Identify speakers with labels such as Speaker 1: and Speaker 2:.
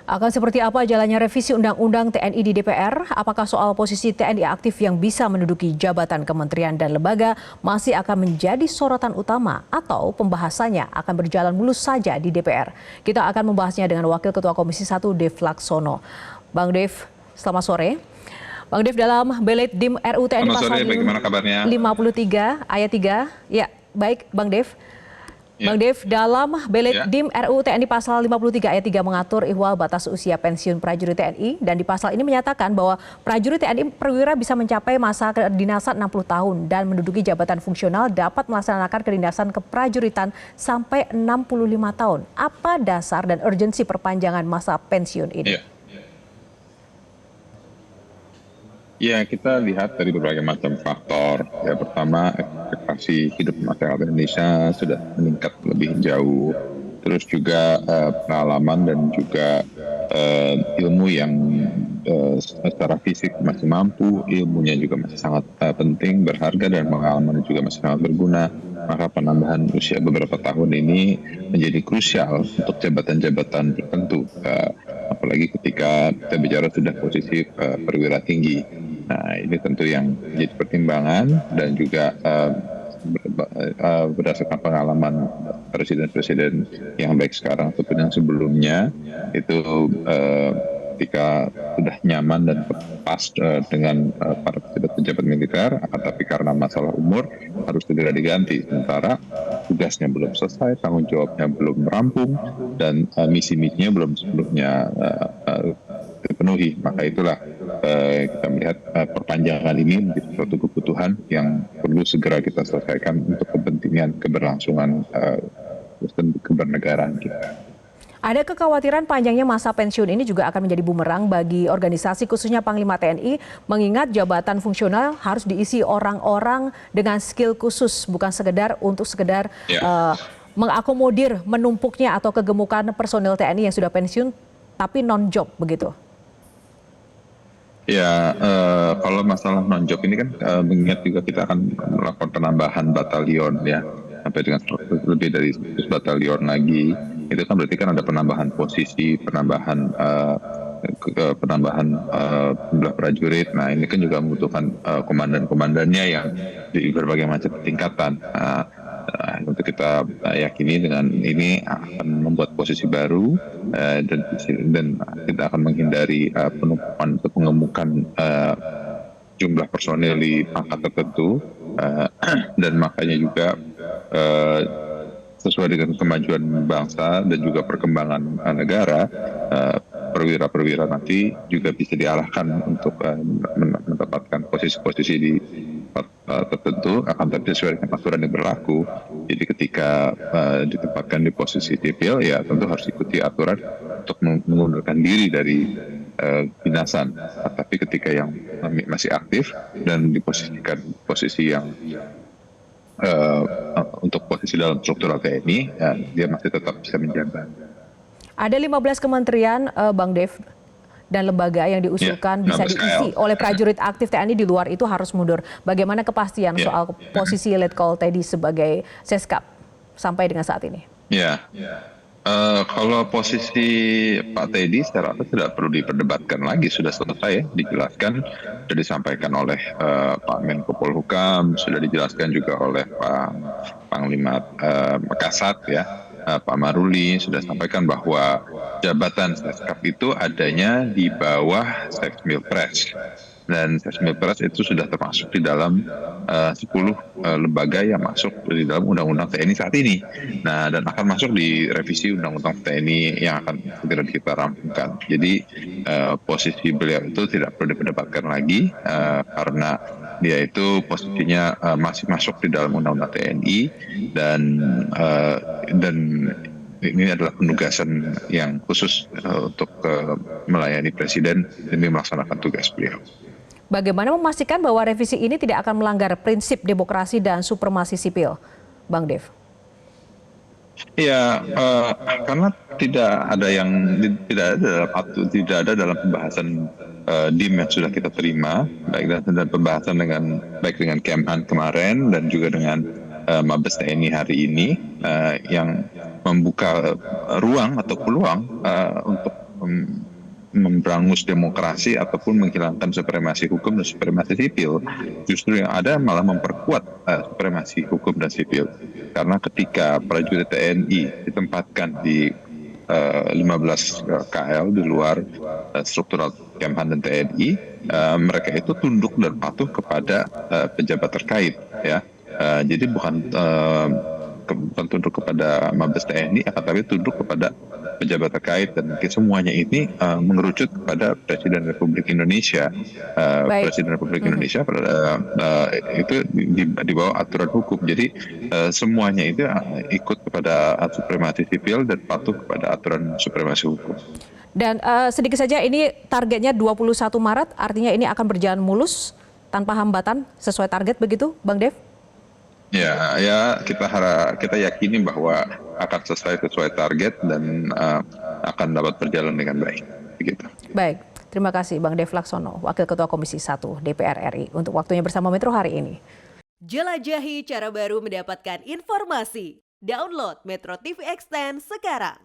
Speaker 1: Akan seperti apa jalannya revisi Undang-Undang TNI di DPR? Apakah soal posisi TNI aktif yang bisa menduduki jabatan kementerian dan lembaga masih akan menjadi sorotan utama atau pembahasannya akan berjalan mulus saja di DPR? Kita akan membahasnya dengan Wakil Ketua Komisi 1 Dev Laksono. Bang Dev, selamat sore. Bang Dev, dalam belet dim RUU TNI pasal 53 ayat 3. Ya, baik Bang Dev. Bang Dev, dalam belet dim RUU TNI pasal 53 ayat 3 mengatur ihwal batas usia pensiun prajurit TNI, dan di pasal ini menyatakan bahwa prajurit TNI perwira bisa mencapai masa kedinasan 60 tahun dan menduduki jabatan fungsional dapat melaksanakan kedinasan keprajuritan sampai 65 tahun. Apa dasar dan urgensi perpanjangan masa pensiun ini?
Speaker 2: Ya, kita lihat dari berbagai macam faktor. Ya, pertama, ekspektasi hidup masyarakat Indonesia sudah meningkat lebih jauh. Terus juga pengalaman dan juga ilmu yang secara fisik masih mampu, ilmunya juga masih sangat penting, berharga, dan pengalaman juga masih sangat berguna. Maka penambahan usia beberapa tahun ini menjadi krusial untuk jabatan-jabatan tertentu. Apalagi ketika kita bicara sudah posisi perwira tinggi. Nah, ini tentu yang menjadi pertimbangan, dan juga berdasarkan pengalaman presiden-presiden yang baik sekarang ataupun yang sebelumnya, itu ketika sudah nyaman dan pas dengan para pejabat militer, akan tapi karena masalah umur harus segera diganti. Sementara tugasnya belum selesai, tanggung jawabnya belum rampung, dan misi-misinya belum sebelumnya terpenuhi. Maka itulah kita melihat perpanjangan ini menjadi suatu kebutuhan yang perlu segera kita selesaikan untuk kepentingan keberlangsungan sistem kebernegaraan kita.
Speaker 1: Ada kekhawatiran panjangnya masa pensiun ini juga akan menjadi bumerang bagi organisasi, khususnya Panglima TNI, mengingat jabatan fungsional harus diisi orang-orang dengan skill khusus, bukan sekedar mengakomodir menumpuknya atau kegemukan personil TNI yang sudah pensiun tapi non-job begitu.
Speaker 2: Ya, kalau masalah non-job ini kan mengingat juga kita akan melakukan penambahan batalion ya, sampai dengan lebih dari 100 batalion lagi. Itu kan berarti kan ada penambahan posisi, penambahan jumlah prajurit. Nah, ini kan juga membutuhkan komandan-komandannya yang di berbagai macam tingkatan. Untuk kita yakini dengan ini akan membuat posisi baru, dan kita akan menghindari penumpukan atau pengemukan jumlah personel di pangkat tertentu, dan makanya juga sesuai dengan kemajuan bangsa dan juga perkembangan negara, perwira-perwira nanti juga bisa diarahkan untuk mendapatkan posisi-posisi di tertentu, akan tapi sesuai dengan aturan yang berlaku. Jadi ketika ditempatkan di posisi sipil, ya tentu harus ikuti aturan untuk mengundurkan diri dari dinasan. Tapi ketika yang masih aktif dan diposisikan posisi yang untuk posisi dalam struktural TNI, ya, dia masih tetap bisa menjabat.
Speaker 1: Ada 15 kementerian, Bang Dev, dan lembaga yang diusulkan bisa diisi oleh prajurit aktif TNI, di luar itu harus mundur. Bagaimana kepastian soal posisi Letkol Teddy sebagai Seskap sampai dengan saat ini?
Speaker 2: Kalau posisi Pak Teddy secara apa tidak perlu diperdebatkan lagi, sudah selesai ya, dijelaskan, sudah disampaikan oleh Pak Menko Polhukam, sudah dijelaskan juga oleh Pak Panglima Kasat ya, Pak Maruli sudah sampaikan bahwa jabatan Seskap itu adanya di bawah Seksmilpres, dan Seksmilpres itu sudah termasuk di dalam 10 lembaga yang masuk di dalam Undang-Undang TNI saat ini. Nah, dan akan masuk di revisi Undang-Undang TNI yang akan segera kita rampungkan. Jadi posisi beliau itu tidak perlu diperdebatkan lagi, karena dia itu posisinya masih masuk di dalam Undang-Undang TNI, dan ini adalah penugasan yang khusus untuk melayani Presiden demi melaksanakan tugas beliau.
Speaker 1: Bagaimana memastikan bahwa revisi ini tidak akan melanggar prinsip demokrasi dan supremasi sipil, Bang Dev?
Speaker 2: Ya, karena tidak ada dalam pembahasan DIM yang sudah kita terima, baik dan pembahasan baik dengan Kemhan kemarin dan juga dengan Mabes TNI hari ini, yang membuka ruang atau peluang untuk memberangus demokrasi ataupun menghilangkan supremasi hukum dan supremasi sipil. Justru yang ada malah memperkuat supremasi hukum dan sipil. Karena ketika prajurit TNI ditempatkan di 15 KL di luar struktural Kemhan dan TNI, mereka itu tunduk dan patuh kepada pejabat terkait, ya. Jadi bukan tunduk kepada Mabes TNI, akan tapi tunduk kepada pejabat terkait, dan semuanya ini mengerucut kepada Presiden Republik Indonesia. Presiden Republik Indonesia itu di bawah aturan hukum. Jadi semuanya itu ikut kepada supremasi sipil dan patuh kepada aturan supremasi hukum.
Speaker 1: Dan sedikit saja, ini targetnya 21 Maret, artinya ini akan berjalan mulus tanpa hambatan sesuai target begitu, Bang Dev?
Speaker 2: Ya, kita yakini bahwa akan selesai sesuai target dan akan dapat berjalan dengan baik. Begitu.
Speaker 1: Baik, terima kasih Bang Dev Laksono, Wakil Ketua Komisi 1 DPR RI, untuk waktunya bersama Metro hari ini.
Speaker 3: Jelajahi cara baru mendapatkan informasi. Download Metro TV Extend sekarang.